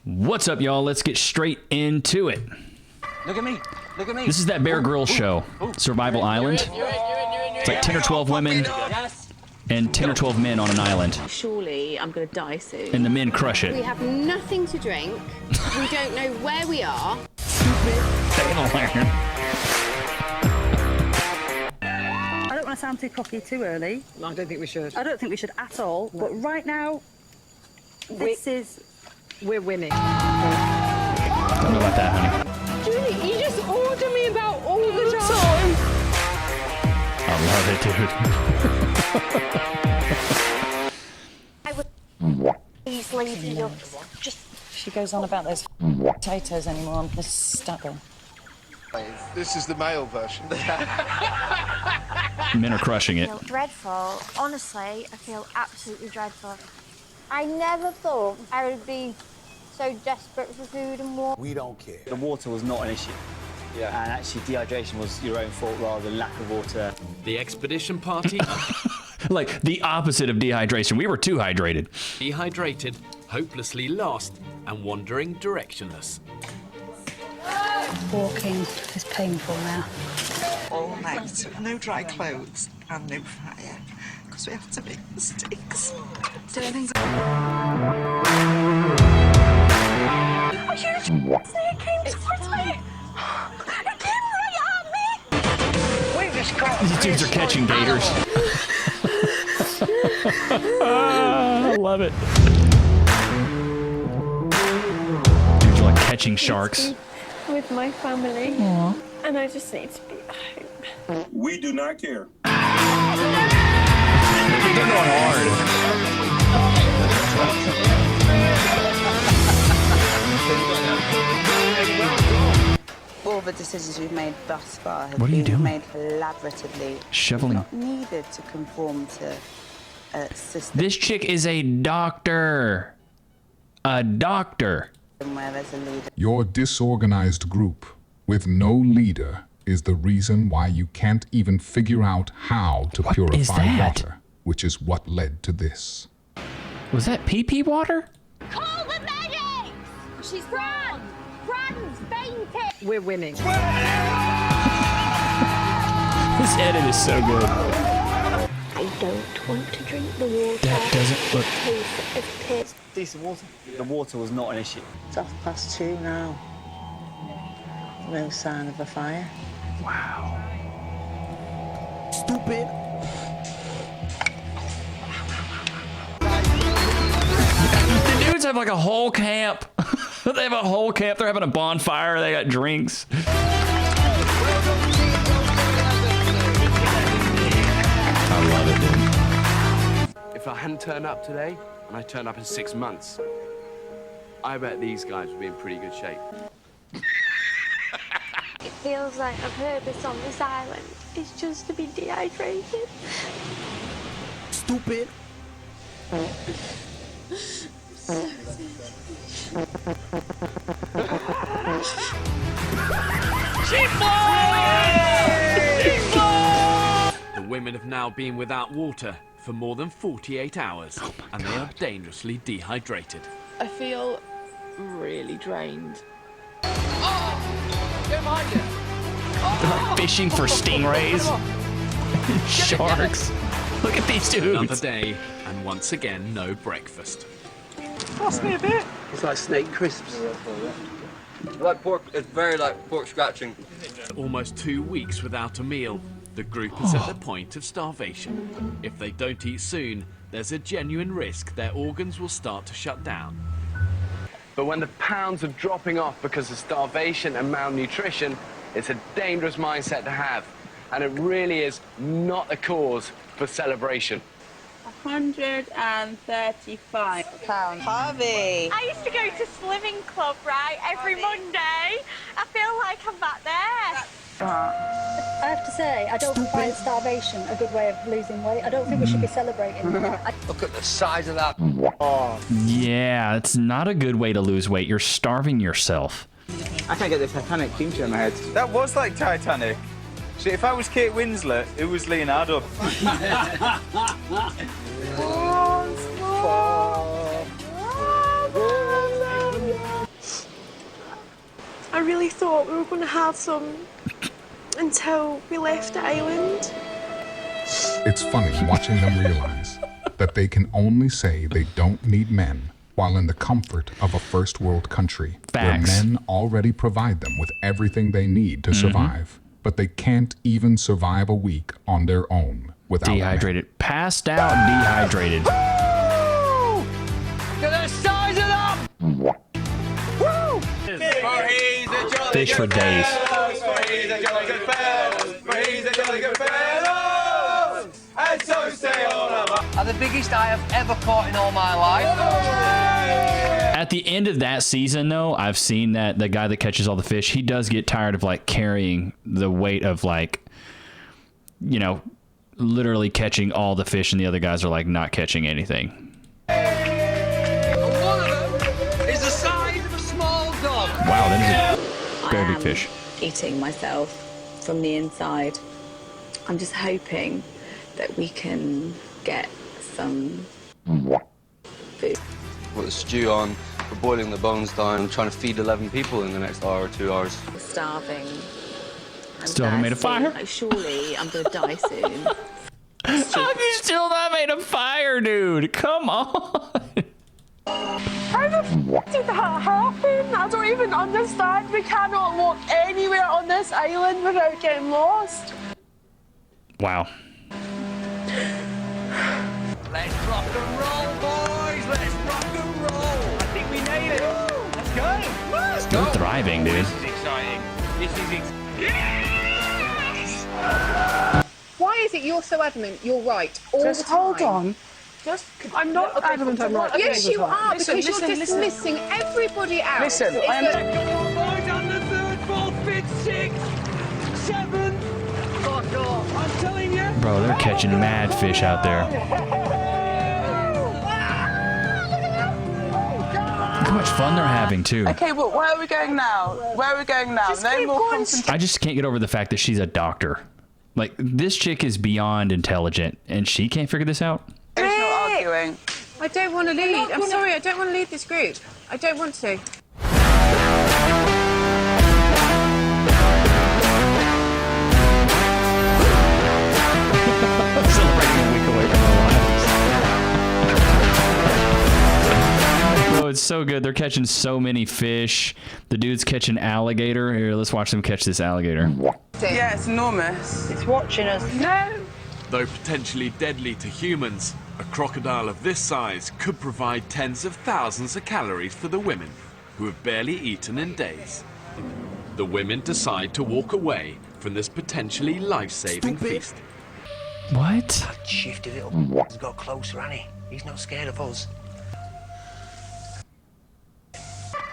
What's up, y'all? Let's get straight into it. Look at me. Look at me. This is that Bear Grylls show, Survival Island. It's like 10 or 12 women and 10 or 12 men on an island. Surely I'm going to die soon. And the men crush it. We have nothing to drink. We don't know where we are. I don't want to sound too cocky too early. No, I don't think we should. I don't think we should at all. But right now, we're winning. Don't know about that, honey. Julie, you just order me about all the time. I love it, dude. Please leave me up. Just. She goes on about those potatoes anymore. I'm going to stab her. This is the male version. Men are crushing I it. feel dreadful. Honestly, I feel absolutely dreadful. I never thought I would be so desperate for food and water. We don't care. The water was not an issue. Yeah. And actually dehydration was your own fault rather than lack of water. The expedition party. Like the opposite of dehydration. We were too hydrated. Dehydrated, hopelessly lost, and wandering directionless. Walking is painful now. All night, no dry clothes and no fire, because we have to make mistakes. Doing things. Are you it came towards me? It came right at me! We just got These dudes are catching gators. I love it. Dudes are like catching sharks. With my family. Aww. And I just need to be at home. We do not care. They're going hard. All the decisions we've made thus far have What are you been doing? made collaboratively. Shoveling. Not needed to conform to a system This chick is a doctor. A doctor. where there's a leader. Your disorganized group with no leader is the reason why you can't even figure out how to What is purify that? water, which is what led to this. Was that pee-pee water? Call the medics! She's Fran! Fran's fainted! We're winning. This edit is so good. I don't want to drink the water. That doesn't look... Taste of piss. Decent water. The water was not an issue. It's 2:30 now. No sign of a fire. Wow. Stupid. The dudes have like a whole camp. They have a whole camp. They're having a bonfire. They got drinks. I love it, dude. If I hadn't turned up today, and I turned up in 6 months, I bet these guys would be in pretty good shape. It feels like a purpose on this island is just to be dehydrated. Stupid. The women have now been without water for more than 48 hours, and they are dangerously dehydrated. I feel really drained. They're like fishing for stingrays. Sharks. Look at these Another dudes. day, and once again, no breakfast. Pass me a bit. It's like snake crisps. Like pork, it's very like pork scratching. Almost 2 weeks without a meal. The group is at the point of starvation. If they don't eat soon, there's a genuine risk their organs will start to shut down. But when the pounds are dropping off because of starvation and malnutrition, it's a dangerous mindset to have. And it really is not a cause for celebration. £135. Harvey! I used to go to swimming club, right, every Monday. I feel like I'm back there. I have to say, I don't find starvation a good way of losing weight. I don't think we should be celebrating. Look at the size of that. Yeah, it's not a good way to lose weight. You're starving yourself. I can't get the Titanic theme tune in my head. That was like Titanic. See, if I was Kate Winslet, it was Leonardo. I really thought we were going to have some until we left the island. It's funny watching them realize that they can only say they don't need men while in the comfort of a first world country where men already provide them with everything they need to survive, but they can't even survive a week on their own without dehydrated. Men. Passed out, dehydrated. To the size of them! Woo! Fish for days. And so say all of us. Are the biggest I have ever caught in all my life. At the end of that season, though, I've seen that the guy that catches all the fish, he does get tired of like carrying the weight of like, you know, literally catching all the fish, and the other guys are like not catching anything. One of them is the size of a small dog. Wow, that is a very big fish. Eating myself from the inside. I'm just hoping that we can get some food. Put the stew on, we're boiling the bones down, I'm trying to feed 11 people in the next hour or 2 hours. Starving. Still haven't made a fire? Like, surely I'm gonna die soon. How you still not made a fire, dude? Come on. How the f did that happen? I don't even understand. We cannot walk anywhere on this island without getting lost. Wow. Let's rock and roll, boys! Let's rock and roll! I think we made it! Let's go! Let's go! You're thriving, dude. This is exciting. This is yes! Why is it you're so adamant you're right all Just the time? hold on. I'm not adamant I'm right. Yes, you are, because you're dismissing everybody else. Listen, I am... Boys on the 3rd, 4th, 5th, 6th, 7th. Fuck off! I'm telling you! Bro, they're catching mad fish out there. Look how much fun they're having, too. Okay, well, where are we going now? Where are we going now? No more concentration. I just can't get over the fact that she's a doctor. Like, this chick is beyond intelligent, and she can't figure this out? There's no arguing. I don't want to lead. I'm sorry, I don't want to lead this group. I don't want to. Celebrating a week away from their lives. Oh, it's so good. They're catching so many fish. The dude's catching alligator. Here, let's watch them catch this alligator. Yeah, it's enormous. It's watching us. No! Though potentially deadly to humans, a crocodile of this size could provide tens of thousands of calories for the women, who have barely eaten in days. The women decide to walk away from this potentially life-saving feast. What? That shifty little has got closer, hasn't he? He's not scared of us.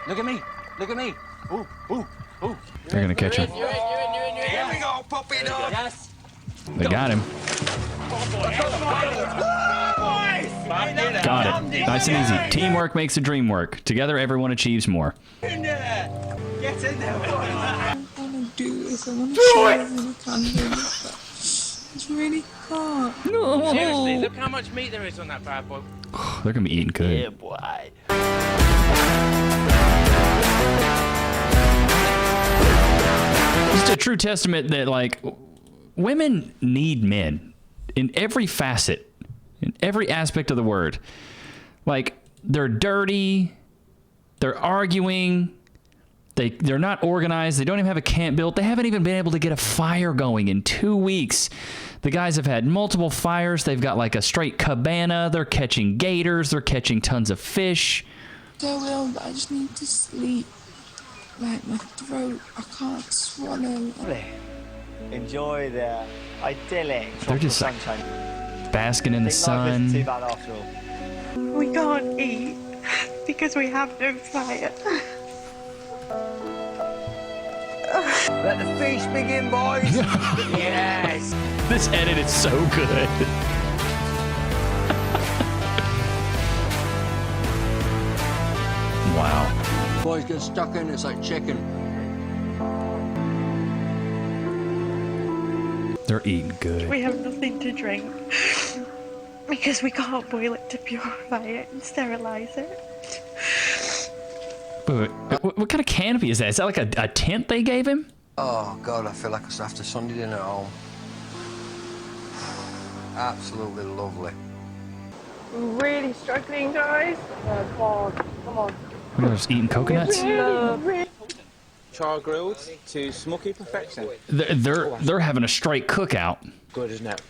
Look at me! Look at me! Ooh, ooh, ooh. They're gonna catch him. You're in. Here we go, puppy dog! Yes! They got him. Got it. Nice and easy. Teamwork makes the dream work. Together, everyone achieves more. In there! Get in there! I want to do this. I want to show everyone I can do this, but it's really hard. Seriously, look how much meat there is on that bad boy. They're gonna be eating good. Yeah, boy. It's a true testament that, like, women need men in every facet, in every aspect of the word. Like, they're dirty, they're arguing, they're not organized, they don't even have a camp built, they haven't even been able to get a fire going in 2 weeks. The guys have had multiple fires, they've got like a straight cabana, they're catching gators, they're catching tons of fish. I will, but I just need to sleep. Like my throat, I can't swallow. Enjoy the idyllic They're just like sunshine. basking in the Life isn't too sun. bad after all. We can't eat because we have no fire. Let the feast begin, boys! Yes! This edit is so good. Wow. Boys get stuck in, it's like chicken. They're eating good. We have nothing to drink because we can't boil it to purify it and sterilise it. Wait, what kind of canopy is that? Is that like a tent they gave him? Oh, God, I feel like it's after Sunday dinner at home. Absolutely lovely. I'm really struggling, guys. Oh, God, come on. We're just eating coconuts? Char grilled to smoky perfection. They're having a straight cookout. Good, isn't it?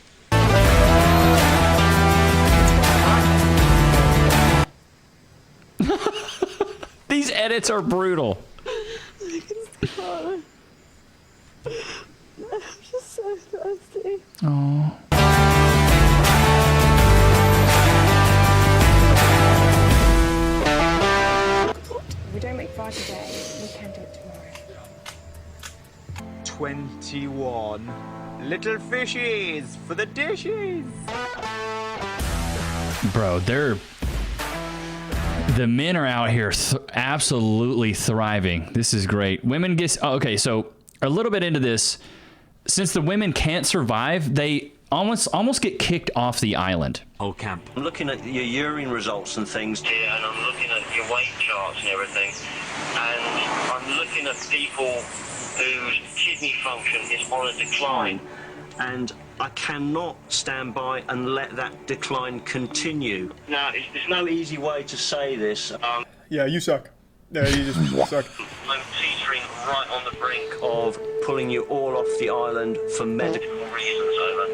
These edits are brutal. I'm just so thirsty. Oh. We don't make fire today. We can do it tomorrow. 21 little fishies for the dishes. Bro, the men are out here absolutely thriving. This is great. Women get, okay, so a little bit into this, since the women can't survive, they almost get kicked off the island. Whole camp. I'm looking at your urine results and things here, and I'm looking at your weight charts and everything, and I'm looking at people whose kidney function is on a decline, and I cannot stand by and let that decline continue. Now, there's no easy way to say this. Yeah, you suck. Yeah, you just suck. I'm teetering right on the brink of pulling you all off the island for medical reasons, over.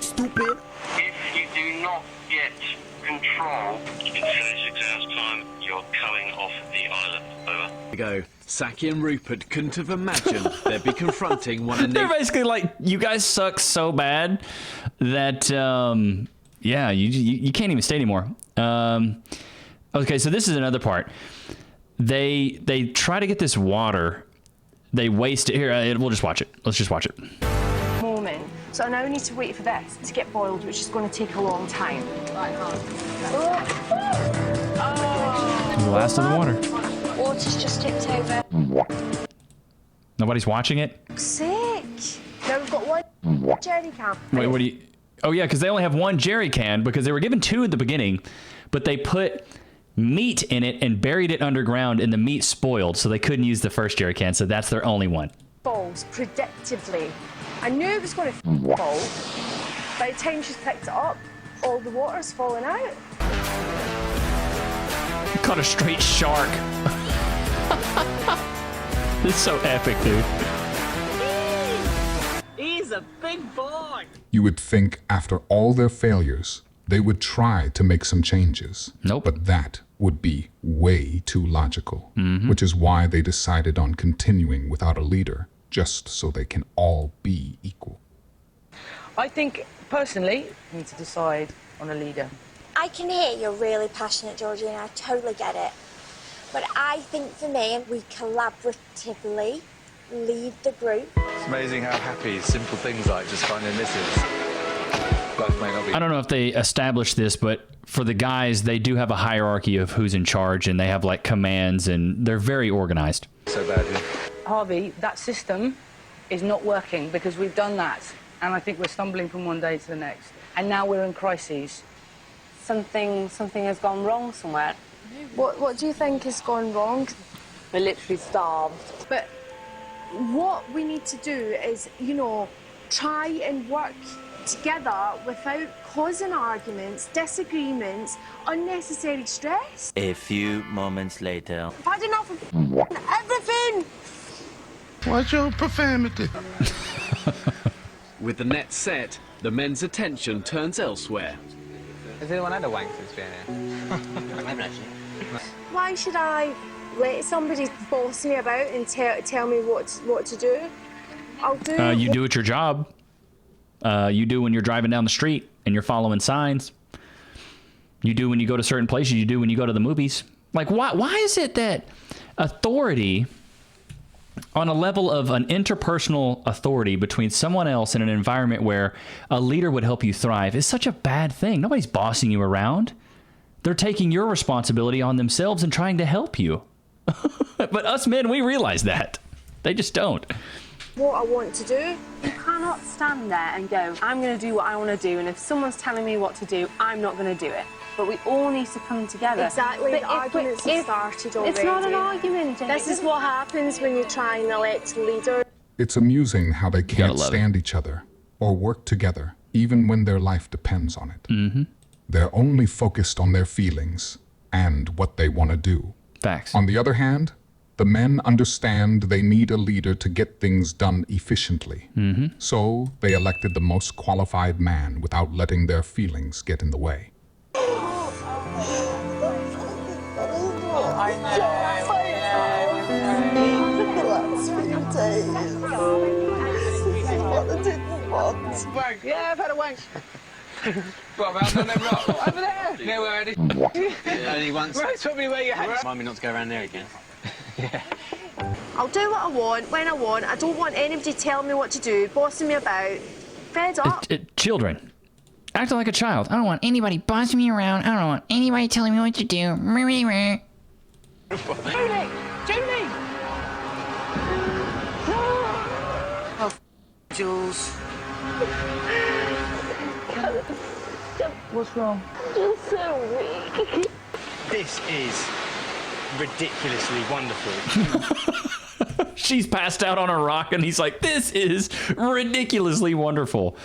Stupid. If you do not get control in 36 hours' time, you're coming off the island, over. There we go. Saki and Rupert couldn't have imagined they'd be confronting one another. They're basically like, you guys suck so bad that, yeah, you can't even stay anymore. Okay, so this is another part. They try to get this water. They waste it. Here, we'll just watch it. Let's just watch it. Morning. So I now need to wait for this to get boiled, which is going to take a long time. Right, The last of the water. Water's just tipped over. Nobody's watching it? Sick. Now we've got one jerry can. Wait, what do you... Oh, yeah, because they only have one jerry can because they were given two at the beginning, but they put meat in it and buried it underground, and the meat spoiled, so they couldn't use the first jerry can, so that's their only one. Falls predictably. I knew it was going to fall. By the time she's picked it up, all the water's falling out. Caught a straight shark. This is so epic, dude. He's a big boy. You would think after all their failures, they would try to make some changes. Nope. But that would be way too logical, which is why they decided on continuing without a leader, just so they can all be equal. I think, personally, we need to decide on a leader. I can hear you're really passionate, Georgie, and I totally get it. But I think for me, we collaboratively lead the group. It's amazing how happy simple things like just finding misses. Life may not be. I don't know if they established this, but for the guys, they do have a hierarchy of who's in charge, and they have like commands, and they're very organized. So badly. Harvey, that system is not working because we've done that, and I think we're stumbling from one day to the next. And now we're in crises. Something has gone wrong somewhere. What do you think has gone wrong? We're literally starved. But what we need to do is, try and work together without causing arguments, disagreements, unnecessary stress. A few moments later. I've had enough of everything! What's your profanity? With the net set, the men's attention turns elsewhere. Has anyone had a wank since being here? Why should I let somebody boss me about and tell me what to do? I'll do. You do at your job. You do when you're driving down the street and you're following signs. You do when you go to certain places. You do when you go to the movies. Like, why is it that authority, on a level of an interpersonal authority between someone else in an environment where a leader would help you thrive, is such a bad thing? Nobody's bossing you around. They're taking your responsibility on themselves and trying to help you. But us men, we realize that. They just don't. what I want to do. You cannot stand there and go, I'm going to do what I want to do, and if someone's telling me what to do, I'm not going to do it. But we all need to come together. Exactly, the arguments have started already. It's not an argument. This is what happens when you try and elect a leader. It's amusing how they can't stand each other or work together, even when their life depends on it. Mm-hmm. They're only focused on their feelings and what they want to do. Facts. On the other hand, the men understand they need a leader to get things done efficiently. Mm-hmm. So they elected the most qualified man without letting their feelings get in the way. Yeah, I've had a wank. What, around on them rock? Over there! Yeah, we're ready. Only once. Right, tell me where your head. Remind me not to go around there again. Yeah. I'll do what I want, when I want. I don't want anybody telling me what to do, bossing me about. Fed up. Children. Acting like a child. I don't want anybody bossing me around. I don't want anybody telling me what to do. Julie! Julie! Oh, Jules. What's wrong? You're so weak. This is ridiculously wonderful. She's passed out on a rock, and he's like, this is ridiculously wonderful.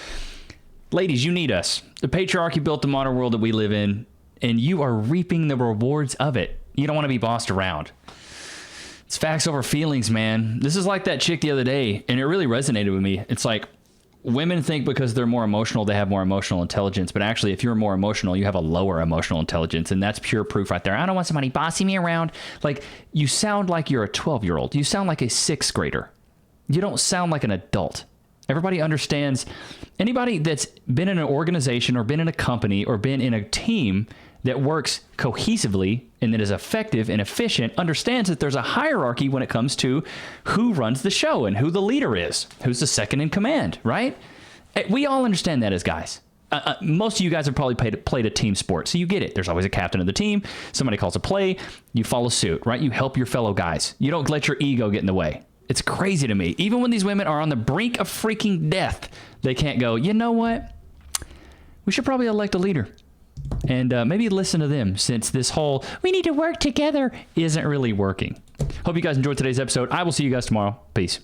Ladies, you need us. The patriarchy built the modern world that we live in, and you are reaping the rewards of it. You don't want to be bossed around. It's facts over feelings, man. This is like that chick the other day, and it really resonated with me. It's like, women think because they're more emotional, they have more emotional intelligence. But actually, if you're more emotional, you have a lower emotional intelligence. And that's pure proof right there. I don't want somebody bossing me around. Like, you sound like you're a 12-year-old. You sound like a 6th grader. You don't sound like an adult. Everybody understands. Anybody that's been in an organization or been in a company or been in a team that works cohesively and that is effective and efficient understands that there's a hierarchy when it comes to who runs the show and who the leader is, who's the second in command, right? We all understand that as guys. Most of you guys have probably played a team sport, so you get it. There's always a captain of the team. Somebody calls a play, you follow suit, right? You help your fellow guys. You don't let your ego get in the way. It's crazy to me. Even when these women are on the brink of freaking death, they can't go, you know what? We should probably elect a leader. And maybe listen to them, since this whole we need to work together isn't really working. Hope you guys enjoyed today's episode. I will see you guys tomorrow. Peace.